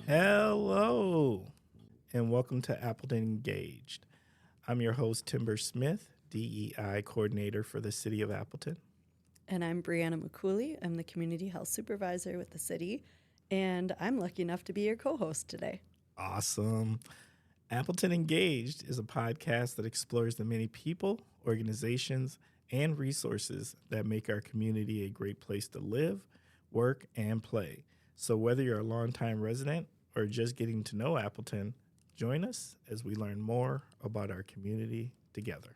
Hello, and welcome to Appleton Engaged. I'm your host, Timber Smith, DEI Coordinator for the City of Appleton. And I'm Brianna McCooley. I'm the Community Health Supervisor with the city, and I'm lucky enough to be your co-host today. Awesome. Appleton Engaged is a podcast that explores the many people, organizations, and resources that make our community a great place to live, work, and play. So whether you're a longtime resident or just getting to know Appleton, join us as we learn more about our community together.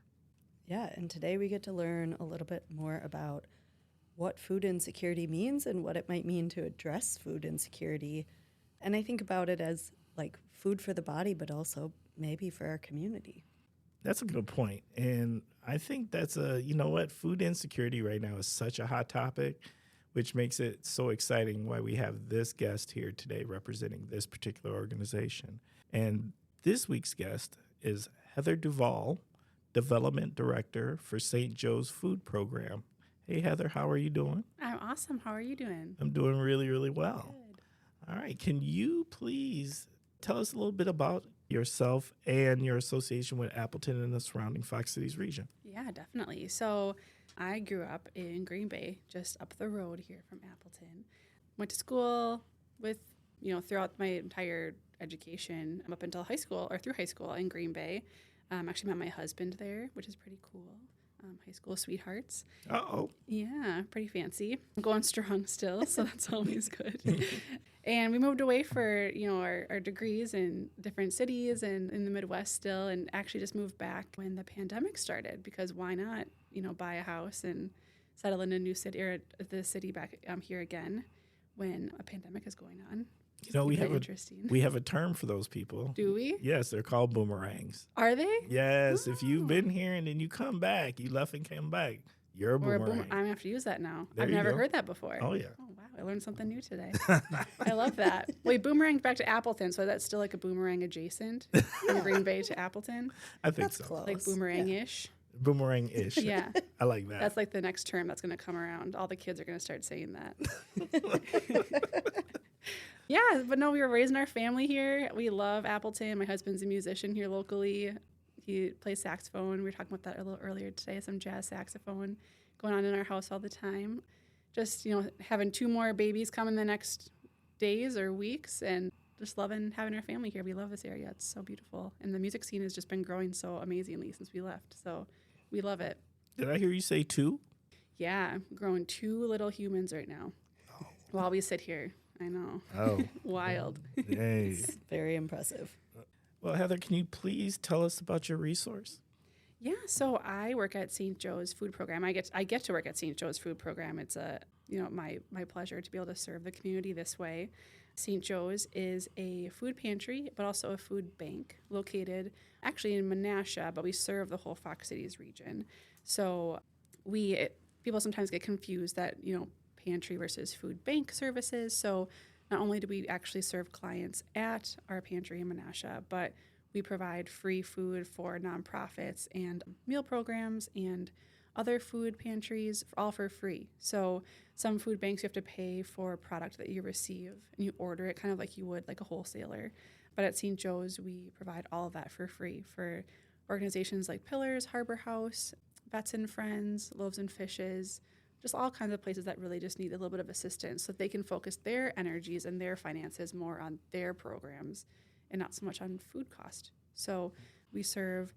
Yeah, and today we get to learn a little bit more about what food insecurity means and what it might mean to address food insecurity. And I think about it as like food for the body, but also maybe for our community. That's a good point. And I think that's food insecurity right now is such a hot topic, which makes it so exciting why we have this guest here today representing this particular organization. And this week's guest is Heather Vall, Development Director for St. Joe's Food Program. Hey, Heather, how are you doing? I'm awesome. How are you doing? I'm doing really, really well. Good. All right. Can you please tell us a little bit about yourself and your association with Appleton and the surrounding Fox Cities region? Yeah, definitely. So I grew up in Green Bay, just up the road here from Appleton. Went to school throughout my entire education up until high school or through high school in Green Bay. Actually met my husband there, which is pretty cool. High school sweethearts. Uh-oh. Yeah, pretty fancy. I'm going strong still, so that's always good. And we moved away for, our degrees in different cities and in the Midwest still, and actually just moved back when the pandemic started, because why not, buy a house and settle in a new city or the city back here again when a pandemic is going on. We have a term for those people. Do we? Yes, they're called boomerangs. Are they? Yes, if you've been here and then you come back, you left and came back, you're a boomerang. I'm going to have to use that now. There I've you never go. heard that before. Oh, yeah. Oh, wow. I learned something new today. I love that. We boomeranged back to Appleton, so that's still like a boomerang adjacent from Green Bay to Appleton. I think That's so. close. Like boomerang-ish. Boomerang-ish. Yeah. I like that. That's like the next term that's going to come around. All the kids are going to start saying that. Yeah, but no, we were raising our family here. We love Appleton. My husband's a musician here locally. He plays saxophone. We were talking about that a little earlier today, some jazz saxophone going on in our house all the time. Just, having 2 more babies come in the next days or weeks, and just loving having our family here. We love this area. It's so beautiful. And the music scene has just been growing so amazingly since we left. So we love it. Did I hear you say 2? Yeah, growing 2 little humans right now while we sit here. I know. Oh. Wild. Hey. It's very impressive. Well, Heather, can you please tell us about your resource? Yeah, so I work at St. Joe's Food Program. I get to work at St. Joe's Food Program. It's my pleasure to be able to serve the community this way. St. Joe's is a food pantry, but also a food bank located actually in Menasha, but we serve the whole Fox Cities region. So people sometimes get confused that, pantry versus food bank services. So not only do we actually serve clients at our pantry in Menasha, but we provide free food for nonprofits and meal programs and other food pantries, all for free. So some food banks you have to pay for a product that you receive, and you order it kind of like you would like a wholesaler. But at St. Joe's, we provide all of that for free for organizations like Pillars, Harbor House, Vets and Friends, Loaves and Fishes, just all kinds of places that really just need a little bit of assistance so that they can focus their energies and their finances more on their programs and not so much on food cost. So we serve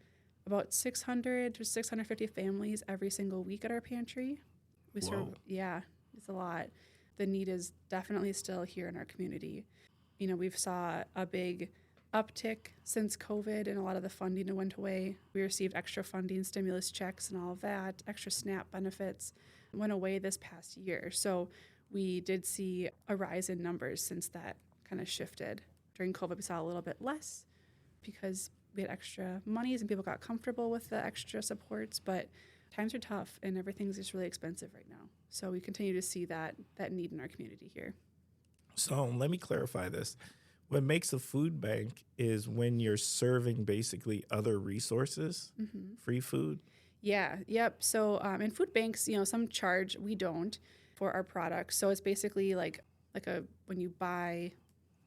about 600 to 650 families every single week at our pantry. Yeah, it's a lot. The need is definitely still here in our community. We've saw a big uptick since COVID and a lot of the funding went away. We received extra funding, stimulus checks and all of that, extra SNAP benefits went away this past year. So we did see a rise in numbers since that kind of shifted. During COVID, we saw a little bit less because we had extra monies and people got comfortable with the extra supports, but times are tough and everything's just really expensive right now. So we continue to see that need in our community here. So let me clarify this. What makes a food bank is when you're serving basically other resources, free food. Yeah, yep. So in food banks, some charge, we don't for our products. So it's basically like a when you buy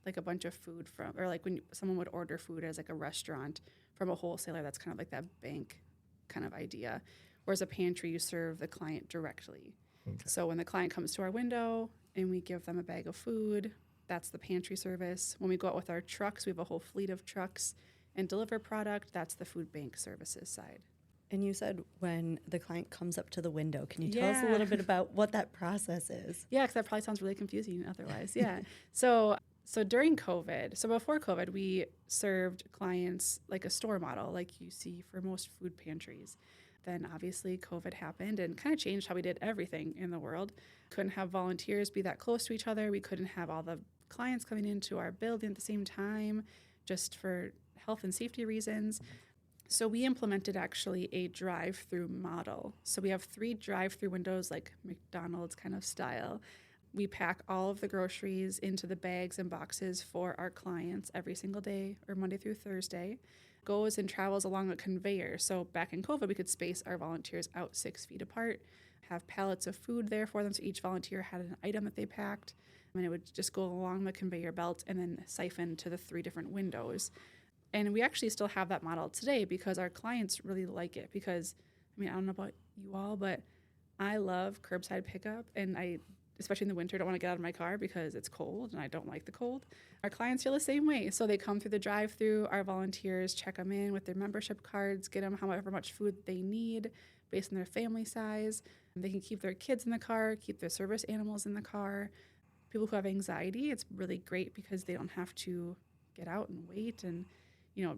like a bunch of food from, or like when someone would order food as like a restaurant from a wholesaler, that's kind of like that bank kind of idea. Whereas a pantry, you serve the client directly. Okay. So when the client comes to our window and we give them a bag of food, that's the pantry service. When we go out with our trucks, we have a whole fleet of trucks and deliver product, that's the food bank services side. And you said when the client comes up to the window, can you tell us a little bit about what that process is? Yeah, because that probably sounds really confusing otherwise. Yeah. So during COVID, so before COVID, we served clients like a store model, like you see for most food pantries. Then obviously COVID happened and kind of changed how we did everything in the world. Couldn't have volunteers be that close to each other. We couldn't have all the clients coming into our building at the same time, just for health and safety reasons. So we implemented actually a drive-through model. So we have 3 drive-through windows, like McDonald's kind of style. We pack all of the groceries into the bags and boxes for our clients every single day, or Monday through Thursday. Goes and travels along a conveyor. So back in COVID, we could space our volunteers out 6 feet apart, have pallets of food there for them. So each volunteer had an item that they packed, and it would just go along the conveyor belt and then siphon to the 3 different windows. And we actually still have that model today because our clients really like it. Because, I mean, I don't know about you all, but I love curbside pickup. And I, especially in the winter, don't want to get out of my car because it's cold and I don't like the cold. Our clients feel the same way. So they come through the drive-through. Our volunteers check them in with their membership cards, get them however much food they need based on their family size. And they can keep their kids in the car, keep their service animals in the car. People who have anxiety, it's really great because they don't have to get out and wait and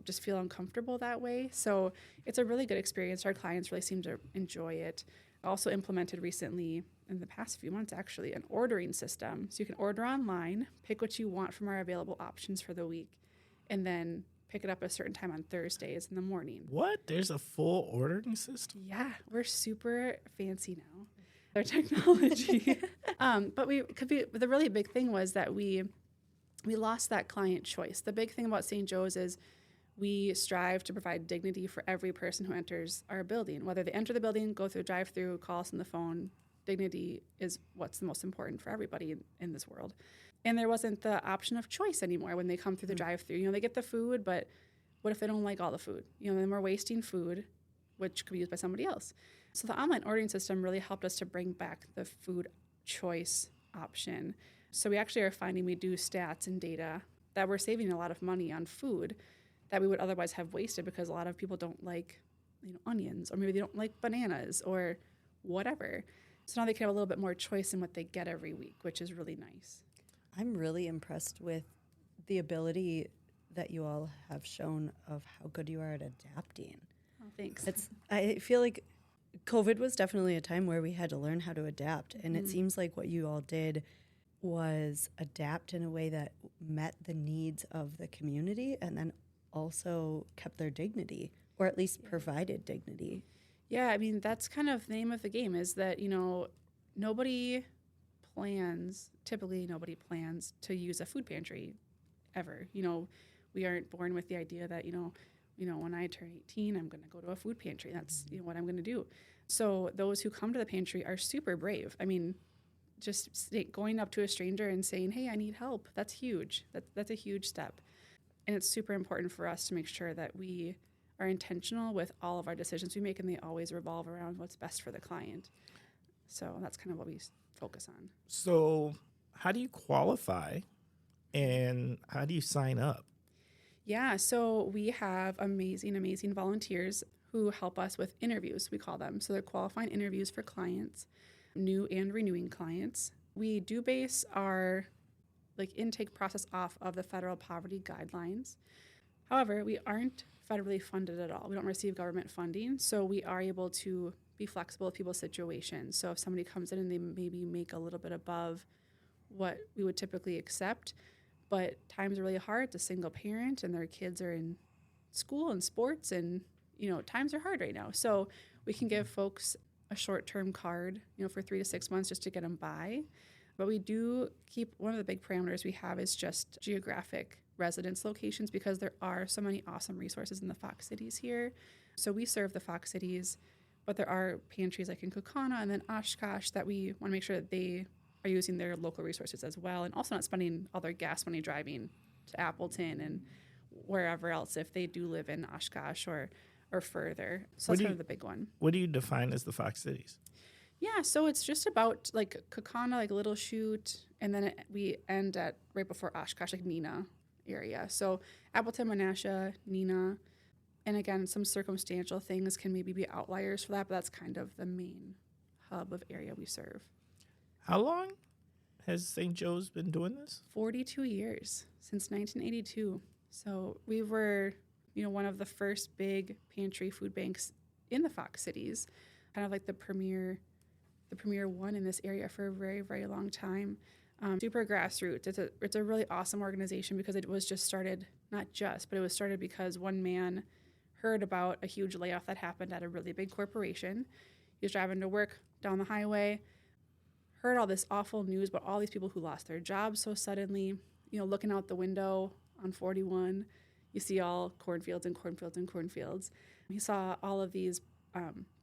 just feel uncomfortable that way. So it's a really good experience. Our clients really seem to enjoy it. Also implemented recently, in the past few months actually, an ordering system. So you can order online, pick what you want from our available options for the week, and then pick it up at a certain time on Thursdays in the morning. What? There's a full ordering system? Yeah, we're super fancy now. Our technology. But the really big thing was that we lost that client choice. The big thing about St. Joe's is we strive to provide dignity for every person who enters our building. Whether they enter the building, go through a drive-through, call us on the phone, dignity is what's the most important for everybody in this world. And there wasn't the option of choice anymore when they come through the drive-through. They get the food, but what if they don't like all the food? Then we're wasting food, which could be used by somebody else. So the online ordering system really helped us to bring back the food choice option. So we actually are finding, we do stats and data, that we're saving a lot of money on food that we would otherwise have wasted because a lot of people don't like onions, or maybe they don't like bananas or whatever. So now they can have a little bit more choice in what they get every week, which is really nice. I'm really impressed with the ability that you all have shown of how good you are at adapting. Oh, thanks. I feel like COVID was definitely a time where we had to learn how to adapt, and it seems like what you all did was adapt in a way that met the needs of the community and then also kept their dignity, or at least provided dignity. Yeah, I mean, that's kind of the name of the game, is that, typically nobody plans to use a food pantry ever. We aren't born with the idea that, when I turn 18, I'm going to go to a food pantry. That's what I'm going to do. So those who come to the pantry are super brave. I mean, just going up to a stranger and saying, hey, I need help, that's huge. That's a huge step. And it's super important for us to make sure that we are intentional with all of our decisions we make, and they always revolve around what's best for the client. So that's kind of what we focus on. So how do you qualify and how do you sign up? Yeah, so we have amazing, amazing volunteers who help us with interviews, we call them. So they're qualifying interviews for clients, new and renewing clients. We do base our intake process off of the federal poverty guidelines. However, we aren't federally funded at all. We don't receive government funding, so we are able to be flexible with people's situations. So if somebody comes in and they maybe make a little bit above what we would typically accept, but times are really hard, it's a single parent and their kids are in school and sports, and times are hard right now. So we can give folks a short-term card, for 3 to 6 months just to get them by. But we do keep, one of the big parameters we have is just geographic residence locations, because there are so many awesome resources in the Fox cities here. So we serve the Fox cities, But there are pantries like in Kokana and then Oshkosh that we want to make sure that they are using their local resources as well, and also not spending all their gas money driving to Appleton and wherever else if they do live in Oshkosh or further. So that's kind of the big one. What do you define as the Fox Cities? Yeah, so it's just about like Kokana, like a little shoot, and then we end at right before Oshkosh, like Neenah area. So Appleton, Menasha, Neenah, and again, some circumstantial things can maybe be outliers for that, but that's kind of the main hub of area we serve. How long has St. Joe's been doing this? 42 years, since 1982. So we were, one of the first big pantry food banks in the Fox Cities, kind of like the premier one in this area for a very, very long time. Super grassroots. It's a really awesome organization because it was just started, but it was started because one man heard about a huge layoff that happened at a really big corporation. He was driving to work down the highway, heard all this awful news about all these people who lost their jobs so suddenly. Looking out the window on 41, you see all cornfields and cornfields and cornfields. He saw all of these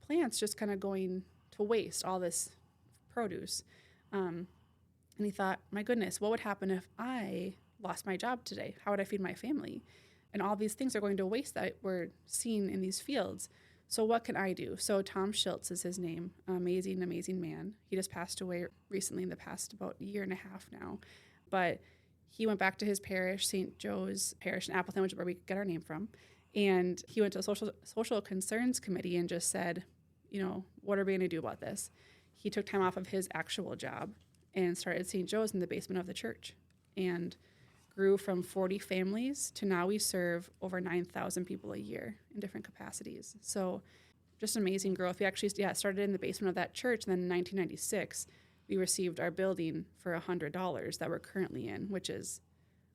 plants just kind of going to waste, all this produce. And he thought, my goodness, what would happen if I lost my job today? How would I feed my family? And all these things are going to waste that we're seeing in these fields. So what can I do? So Tom Schultz is his name, amazing, amazing man. He just passed away recently in the past about a year and a half now. But he went back to his parish, St. Joe's Parish in Appleton, which is where we get our name from. And he went to the Social Concerns Committee and just said, what are we going to do about this? He took time off of his actual job and started St. Joe's in the basement of the church and grew from 40 families to now we serve over 9,000 people a year in different capacities. So just amazing growth. We actually started in the basement of that church, and then in 1996, we received our building for $100 that we're currently in, which is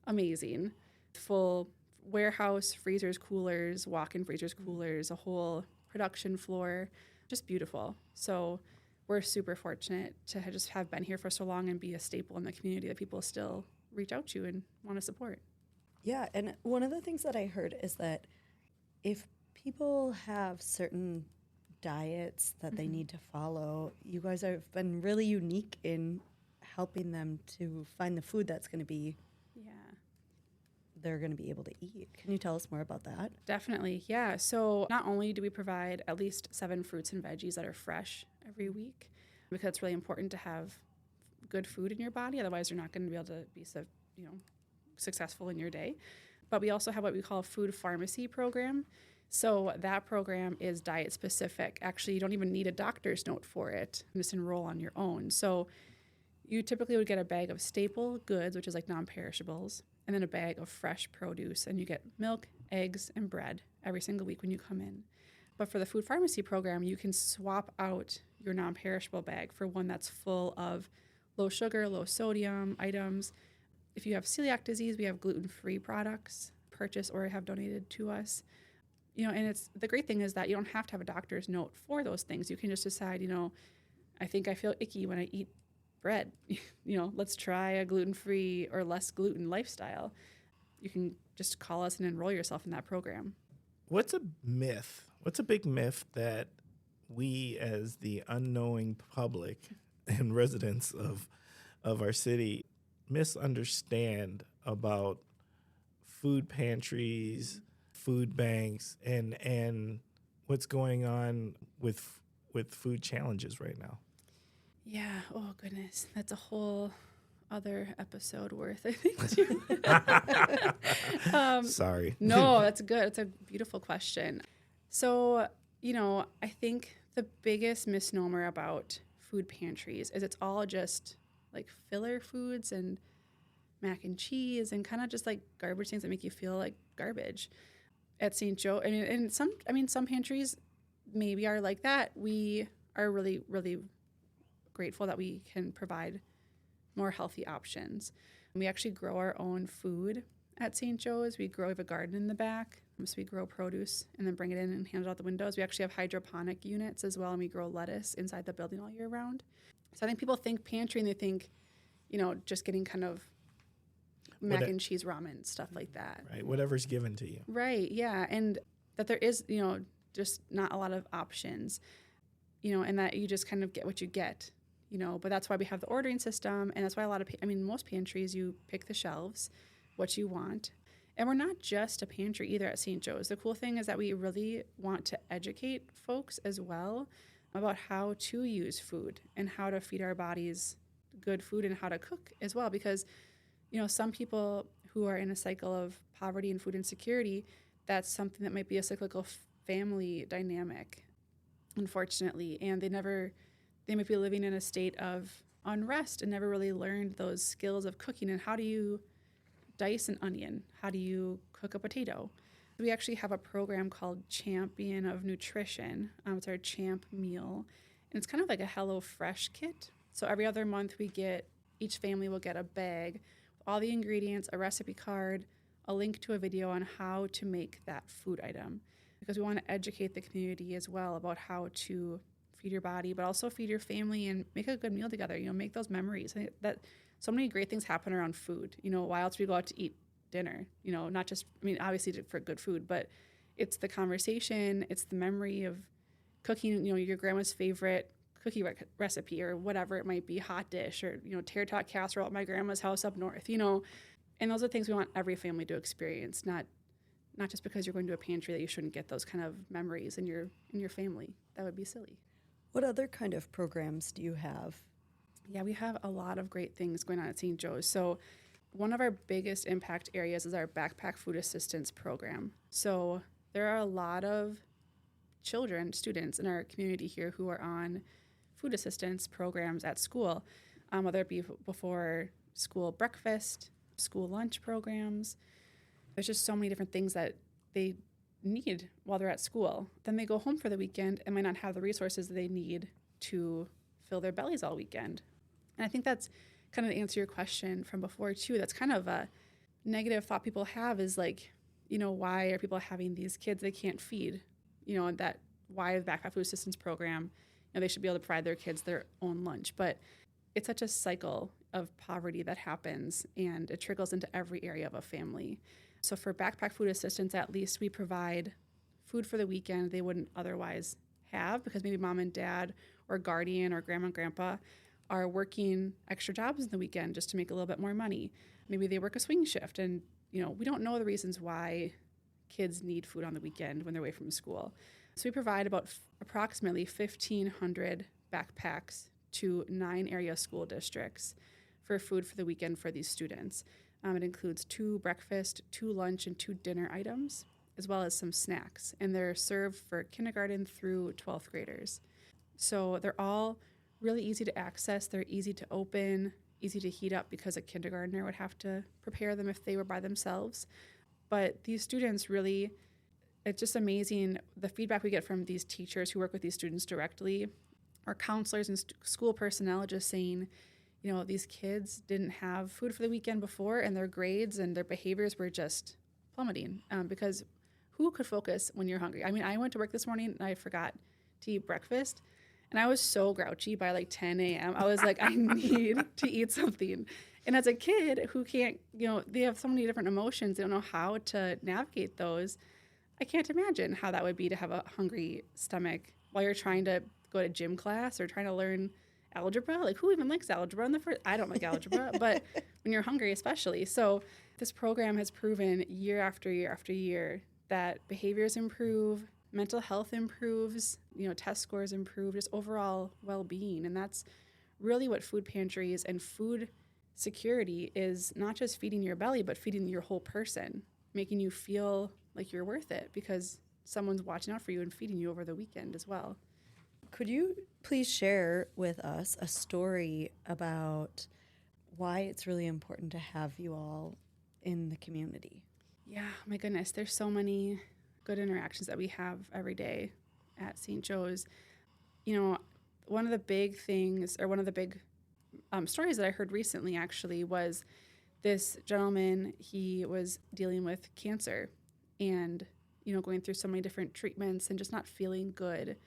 amazing. Full warehouse, freezers, coolers, walk-in freezers, coolers, a whole production floor, just beautiful. So we're super fortunate to just have been here for so long and be a staple in the community that people still reach out to and want to support. Yeah, and one of the things that I heard is that if people have certain diets that they need to follow, you guys have been really unique in helping them to find the food that's going to be they're going to be able to eat. Can you tell us more about that? Definitely, yeah. So not only do we provide at least 7 fruits and veggies that are fresh every week, because it's really important to have good food in your body, otherwise you're not going to be able to be successful in your day. But we also have what we call a food pharmacy program. So that program is diet specific. Actually, you don't even need a doctor's note for it. You just enroll on your own. So you typically would get a bag of staple goods, which is like non-perishables, and then a bag of fresh produce. And you get milk, eggs, and bread every single week when you come in. But for the food pharmacy program, you can swap out your non-perishable bag for one that's full of low sugar, low sodium items. If you have celiac disease, we have gluten-free products purchased or have donated to us. And it's the great thing is that you don't have to have a doctor's note for those things. You can just decide, I think I feel icky when I eat bread. Let's try a gluten-free or less gluten lifestyle. You can just call us and enroll yourself in that program. What's a myth? What's a big myth that we as the unknowing public and residents of our city misunderstand about food pantries, food banks, and what's going on with food challenges right now? Yeah. Oh, goodness. That's a whole other episode worth, I think, too. Sorry. No, that's good. It's a beautiful question. So, I think the biggest misnomer about food pantries is it's all just like filler foods and mac and cheese and kind of just like garbage things that make you feel like garbage. At St. Joe, and some pantries maybe are like that. We are really, really grateful that we can provide more healthy options. We actually grow our own food at St. Joe's. We have a garden in the back, so we grow produce and then bring it in and hand it out the windows. We actually have hydroponic units as well, and we grow lettuce inside the building all year round. So I think people think pantry and they think, just getting kind of mac and cheese ramen, stuff like that. Right, whatever's given to you. Right, yeah, and that there is, just not a lot of options. and that you just kind of get what you get, but that's why we have the ordering system. And that's why most pantries, you pick the shelves, what you want. And we're not just a pantry either at St. Joe's. The cool thing is that we really want to educate folks as well about how to use food and how to feed our bodies good food and how to cook as well. Because, some people who are in a cycle of poverty and food insecurity, that's something that might be a cyclical family dynamic, unfortunately. And they might be living in a state of unrest and never really learned those skills of cooking and how do you dice an onion? How do you cook a potato? We actually have a program called Champion of Nutrition. It's our Champ meal. And it's kind of like a HelloFresh kit. So every other month each family will get a bag with all the ingredients, a recipe card, a link to a video on how to make that food item. Because we want to educate the community as well about how to feed your body, but also feed your family and make a good meal together, make those memories. That so many great things happen around food. Why else do we go out to eat dinner? Not just, obviously for good food, but it's the conversation, it's the memory of cooking, your grandma's favorite cookie recipe or whatever it might be, hot dish or, tater tot casserole at my grandma's house up north, and those are things we want every family to experience, not just because you're going to a pantry that you shouldn't get those kind of memories in your family. That would be silly. What other kind of programs do you have? Yeah, we have a lot of great things going on at St. Joe's. So one of our biggest impact areas is our backpack food assistance program. So there are a lot of students in our community here who are on food assistance programs at school, whether it be before school breakfast, school lunch programs. There's just so many different things that they need while they're at school. Then they go home for the weekend and might not have the resources that they need to fill their bellies all weekend. And I think that's kind of to answer your question from before too. That's kind of a negative thought people have is like, why are people having these kids they can't feed? And that why the backpack food assistance program, they should be able to provide their kids their own lunch. But it's such a cycle of poverty that happens and it trickles into every area of a family. So for backpack food assistance, at least we provide food for the weekend they wouldn't otherwise have because maybe mom and dad or guardian or grandma and grandpa are working extra jobs in the weekend just to make a little bit more money. Maybe they work a swing shift and, we don't know the reasons why kids need food on the weekend when they're away from school. So we provide about approximately 1,500 backpacks to 9 area school districts for food for the weekend for these students. It includes 2 breakfast, 2 lunch, and 2 dinner items, as well as some snacks. And they're served for kindergarten through 12th graders. So they're all really easy to access. They're easy to open, easy to heat up because a kindergartner would have to prepare them if they were by themselves. But these students really, it's just amazing the feedback we get from these teachers who work with these students directly, our counselors and school personnel just saying, these kids didn't have food for the weekend before and their grades and their behaviors were just plummeting because who could focus when you're hungry? I went to work this morning and I forgot to eat breakfast and I was so grouchy by like 10 a.m. I was like, I need to eat something. And as a kid who can't, they have so many different emotions, they don't know how to navigate those. I can't imagine how that would be to have a hungry stomach while you're trying to go to gym class or trying to learn algebra. Like who even likes algebra I don't like algebra, but when you're hungry especially. So this program has proven year after year after year that behaviors improve, mental health improves, test scores improve, just overall well-being. And that's really what food pantries and food security is, not just feeding your belly, but feeding your whole person, making you feel like you're worth it because someone's watching out for you and feeding you over the weekend as well. Could you please share with us a story about why it's really important to have you all in the community? Yeah, my goodness, there's so many good interactions that we have every day at St. Joe's. One of the big things, or one of the big stories that I heard recently actually was this gentleman. He was dealing with cancer and, going through so many different treatments and just not feeling good.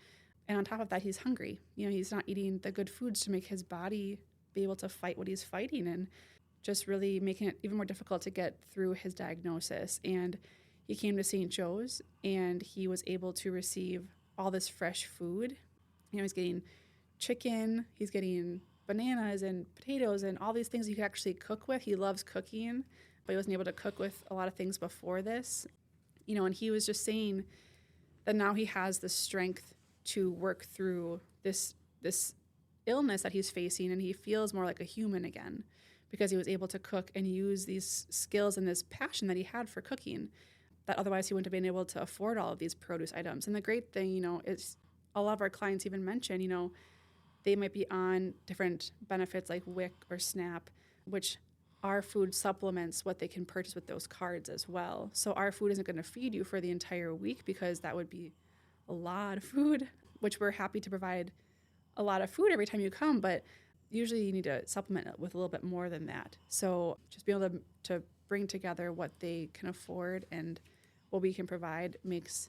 And on top of that, he's hungry. He's not eating the good foods to make his body be able to fight what he's fighting and just really making it even more difficult to get through his diagnosis. And he came to St. Joe's and he was able to receive all this fresh food He's getting chicken, he's getting bananas and potatoes and all these things he could actually cook with. He loves cooking, but he wasn't able to cook with a lot of things before this. And he was just saying that now he has the strength to work through this illness that he's facing, and he feels more like a human again because he was able to cook and use these skills and this passion that he had for cooking that otherwise he wouldn't have been able to afford all of these produce items. And the great thing, is a lot of our clients even mention, they might be on different benefits like WIC or SNAP, which our food supplements what they can purchase with those cards as well. So our food isn't going to feed you for the entire week because that would be a lot of food, which we're happy to provide a lot of food every time you come, but usually you need to supplement it with a little bit more than that. So just being able to bring together what they can afford and what we can provide makes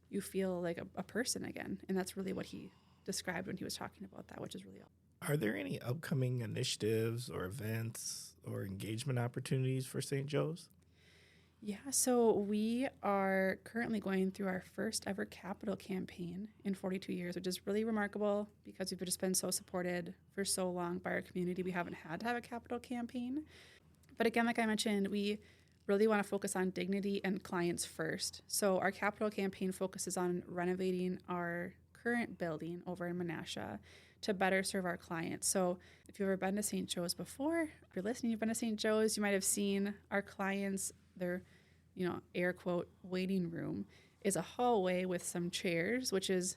you feel like a person again. And that's really what he described when he was talking about that, which is really awesome. Are there any upcoming initiatives or events or engagement opportunities for St. Joe's? Yeah, so we are currently going through our first ever capital campaign in 42 years, which is really remarkable because we've just been so supported for so long by our community. We haven't had to have a capital campaign. But again, like I mentioned, we really want to focus on dignity and clients first. So our capital campaign focuses on renovating our current building over in Menasha to better serve our clients. So if you've ever been to St. Joe's before, if you're listening, you've been to St. Joe's, you might have seen our clients, their, air quote, waiting room is a hallway with some chairs, which is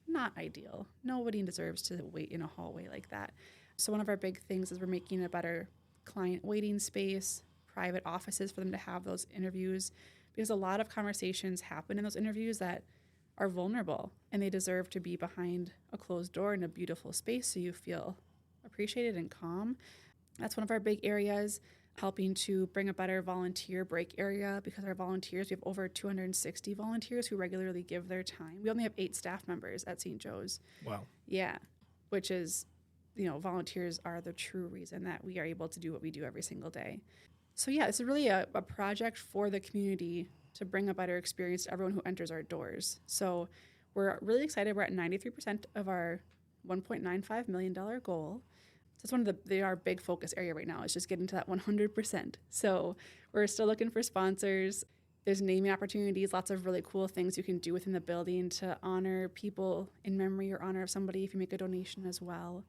not ideal. Nobody deserves to wait in a hallway like that. So one of our big things is we're making a better client waiting space, private offices for them to have those interviews, because a lot of conversations happen in those interviews that are vulnerable and they deserve to be behind a closed door in a beautiful space so you feel appreciated and calm. That's one of our big areas, helping to bring a better volunteer break area because our volunteers, we have over 260 volunteers who regularly give their time. We only have 8 staff members at St. Joe's. Wow. Yeah, which is, volunteers are the true reason that we are able to do what we do every single day. So yeah, it's really a project for the community to bring a better experience to everyone who enters our doors. So we're really excited. We're at 93% of our $1.95 million goal. So that's one of our big focus area right now is just getting to that 100%. So we're still looking for sponsors. There's naming opportunities, lots of really cool things you can do within the building to honor people in memory or honor of somebody if you make a donation as well.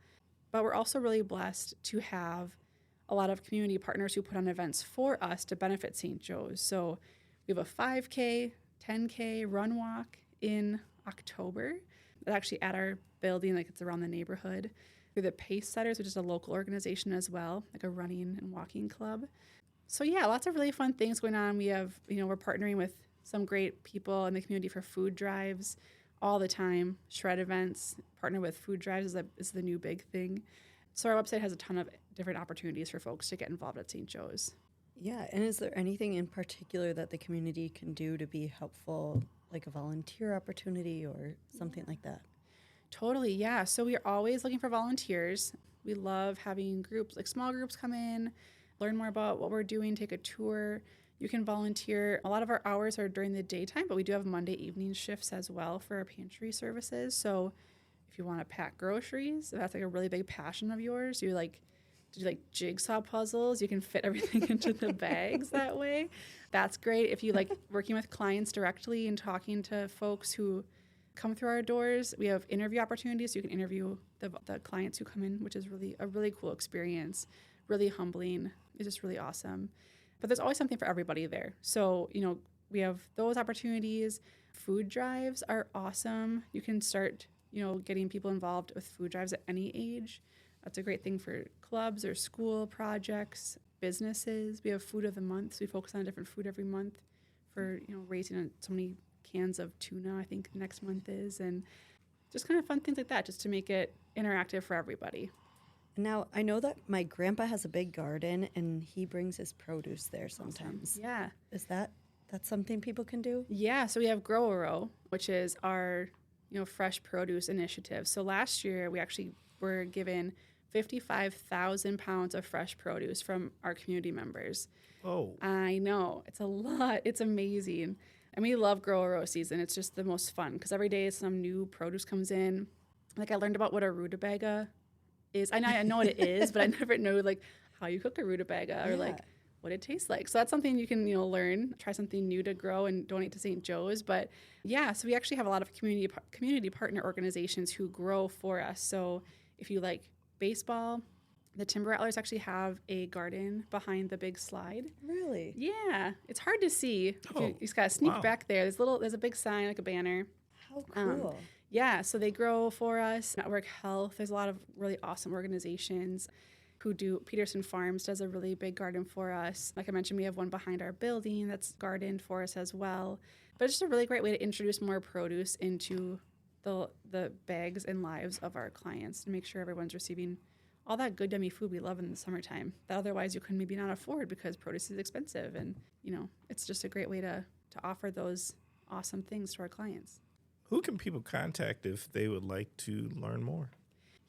But we're also really blessed to have a lot of community partners who put on events for us to benefit St. Joe's. So we have a 5K, 10K run walk in October. It's actually at our building, like it's around the neighborhood. Through the Pace Setters, which is a local organization as well, like a running and walking club. So yeah, lots of really fun things going on. We have, we're partnering with some great people in the community for food drives all the time. Shred events, partner with food drives is the new big thing. So our website has a ton of different opportunities for folks to get involved at St. Joe's. Yeah, and is there anything in particular that the community can do to be helpful, like a volunteer opportunity or something like that? Totally, yeah. So we are always looking for volunteers. We love having groups, like small groups come in, learn more about what we're doing, take a tour. You can volunteer. A lot of our hours are during the daytime, but we do have Monday evening shifts as well for our pantry services. So if you want to pack groceries, if that's like a really big passion of yours, you do jigsaw puzzles, you can fit everything into the bags that way. That's great. If you like working with clients directly and talking to folks who come through our doors, we have interview opportunities. So you can interview the clients who come in, which is really a really cool experience, really humbling. It's just really awesome. But there's always something for everybody there. So, we have those opportunities. Food drives are awesome. You can start, getting people involved with food drives at any age. That's a great thing for clubs or school projects, businesses. We have food of the month. So we focus on a different food every month for, raising so many cans of tuna, I think next month is, and just kind of fun things like that, just to make it interactive for everybody. Now, I know that my grandpa has a big garden and he brings his produce there sometimes. Awesome. Yeah. Is that's something people can do? Yeah, so we have Grow a Row, which is our, fresh produce initiative. So last year we actually were given 55,000 pounds of fresh produce from our community members. Oh. I know. It's a lot. It's amazing. And we love Grow a Row season. It's just the most fun because every day some new produce comes in. Like I learned about what a rutabaga is. I know what it is, but I never know like how you cook a rutabaga or like what it tastes like. So that's something you can, learn, try something new to grow and donate to St. Joe's. But yeah, so we actually have a lot of community partner organizations who grow for us. So if you like baseball, the Timber Rattlers actually have a garden behind the big slide. Really? Yeah, it's hard to see. Oh, You just gotta sneak wow. back there. There's a big sign, like a banner. How cool. Yeah, so they grow for us. Network Health, there's a lot of really awesome organizations who do. Peterson Farms does a really big garden for us. Like I mentioned, we have one behind our building that's gardened for us as well. But it's just a really great way to introduce more produce into the bags and lives of our clients to make sure everyone's receiving all that good, yummy food we love in the summertime that otherwise you couldn't maybe not afford because produce is expensive. And, it's just a great way to offer those awesome things to our clients. Who can people contact if they would like to learn more?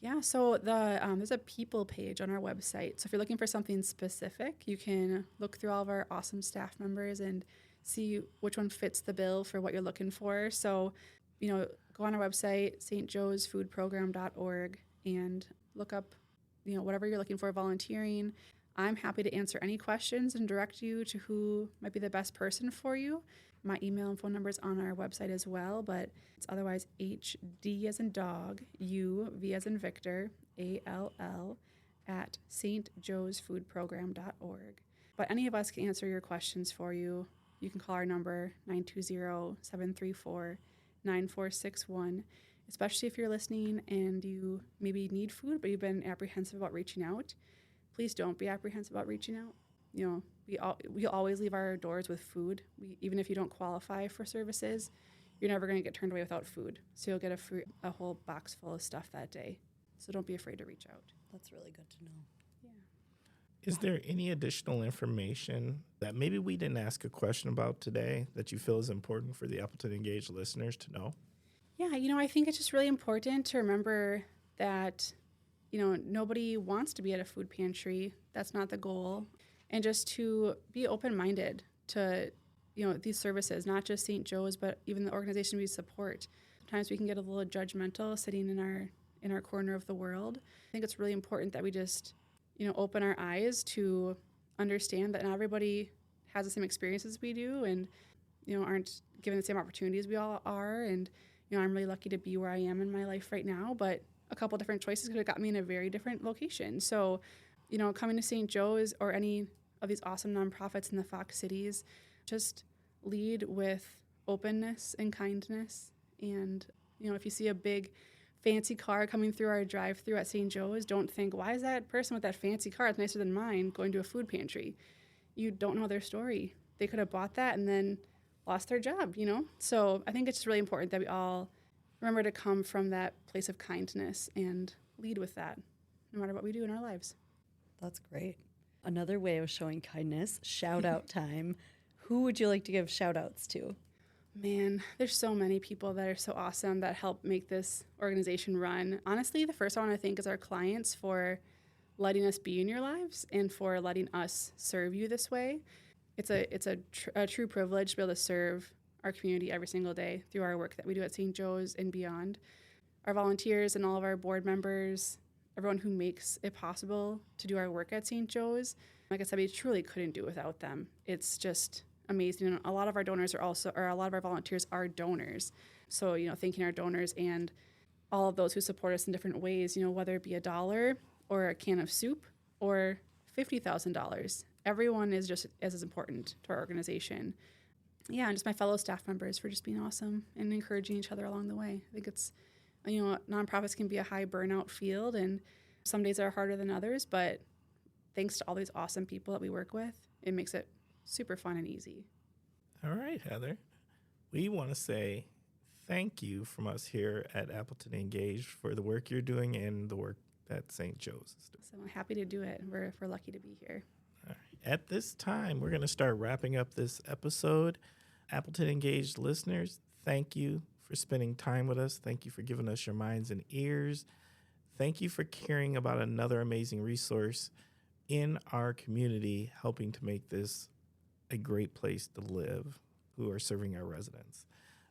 Yeah, so there's a people page on our website. So if you're looking for something specific, you can look through all of our awesome staff members and see which one fits the bill for what you're looking for. So, go on our website, stjoesfoodprogram.org, and look up, whatever you're looking for, volunteering. I'm happy to answer any questions and direct you to who might be the best person for you. My email and phone number is on our website as well, but it's otherwise HD as in dog, U, V as in Victor, ALL, at stjoesfoodprogram.org. But any of us can answer your questions for you. You can call our number, 920-734-9461, especially if you're listening and you maybe need food, but you've been apprehensive about reaching out. Please don't be apprehensive about reaching out. We always leave our doors with food. Even if you don't qualify for services, you're never going to get turned away without food. So you'll get a whole box full of stuff that day. So don't be afraid to reach out. That's really good to know. Yeah. Is there any additional information that maybe we didn't ask a question about today that you feel is important for the Appleton Engaged listeners to know? Yeah, I think it's just really important to remember that, nobody wants to be at a food pantry. That's not the goal. And just to be open-minded to, these services, not just St. Joe's, but even the organization we support. Sometimes we can get a little judgmental sitting in our corner of the world. I think it's really important that we just, open our eyes to understand that not everybody has the same experiences we do and, aren't given the same opportunities we all are. And, I'm really lucky to be where I am in my life right now, but a couple different choices could have got me in a very different location. So, coming to St. Joe's or any of these awesome nonprofits in the Fox cities, just lead with openness and kindness. And, if you see a big fancy car coming through our drive-thru at St. Joe's, don't think, why is that person with that fancy car, it's nicer than mine, going to a food pantry? You don't know their story. They could have bought that and then lost their job, So I think it's just really important that we all remember to come from that place of kindness and lead with that, no matter what we do in our lives. That's great. Another way of showing kindness, shout out time. Who would you like to give shout outs to? Man, there's so many people that are so awesome that help make this organization run. Honestly, the first I want to thank is our clients for letting us be in your lives and for letting us serve you this way. It's a true privilege to be able to serve our community every single day through our work that we do at St. Joe's and beyond. Our volunteers and all of our board members, everyone who makes it possible to do our work at St. Joe's. Like I said, we truly couldn't do it without them. It's just amazing. And a lot of our donors a lot of our volunteers are donors. So, thanking our donors and all of those who support us in different ways, whether it be $1 or a can of soup or $50,000. Everyone is just as important to our organization. Yeah, and just my fellow staff members for just being awesome and encouraging each other along the way. I think it's, nonprofits can be a high burnout field, and some days are harder than others, but thanks to all these awesome people that we work with, it makes it super fun and easy. All right, Heather. We want to say thank you from us here at Appleton Engaged for the work you're doing and the work that St. Joe's is doing. So I'm happy to do it. We're lucky to be here. All right. At this time, we're going to start wrapping up this episode. Appleton Engaged listeners, thank you for spending time with us. Thank you for giving us your minds and ears. Thank you for caring about another amazing resource in our community, helping to make this a great place to live, who are serving our residents.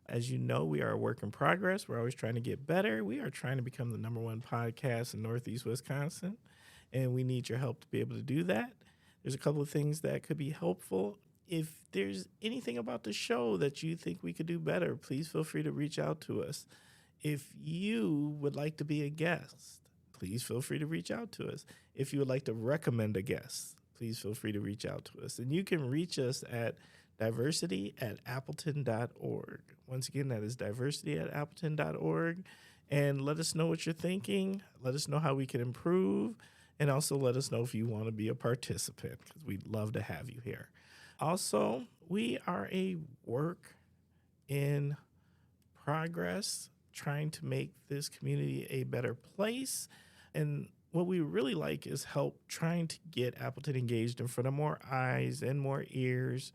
As you know, we are a work in progress. We're always trying to get better. We are trying to become the #1 podcast in Northeast Wisconsin, and we need your help to be able to do that. There's a couple of things that could be helpful. If there's anything about the show that you think we could do better, please feel free to reach out to us. If you would like to be a guest, please feel free to reach out to us. If you would like to recommend a guest, please feel free to reach out to us. And you can reach us at diversity@appleton.org. Once again, that is diversity@appleton.org. And let us know what you're thinking. Let us know how we can improve. And also let us know if you want to be a participant, because we'd love to have you here. Also, we are a work in progress, trying to make this community a better place. And what we really like is help trying to get Appleton engaged in front of more eyes and more ears.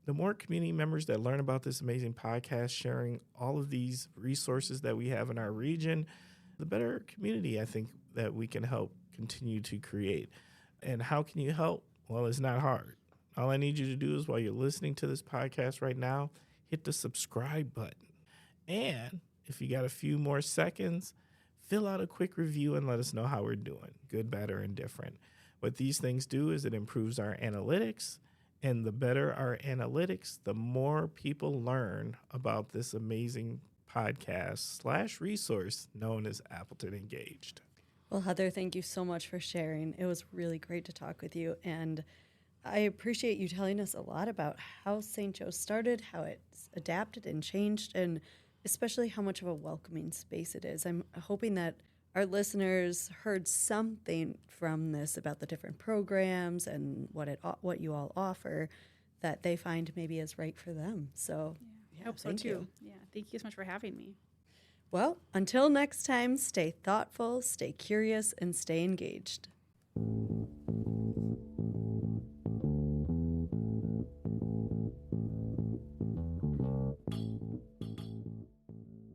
The more community members that learn about this amazing podcast, sharing all of these resources that we have in our region, the better community I think that we can help continue to create. And how can you help? Well, it's not hard. All I need you to do is, while you're listening to this podcast right now, hit the subscribe button. And if you got a few more seconds, fill out a quick review and let us know how we're doing, good, bad, or indifferent. What these things do is it improves our analytics. And the better our analytics, the more people learn about this amazing podcast / resource known as Appleton Engaged. Well, Heather, thank you so much for sharing. It was really great to talk with you. And I appreciate you telling us a lot about how St. Joe's started, how it's adapted and changed, and especially how much of a welcoming space it is. I'm hoping that our listeners heard something from this about the different programs and what you all offer that they find maybe is right for them. So I hope so thank too. you. Yeah, thank you so much for having me. Well, until next time, stay thoughtful, stay curious, and stay engaged.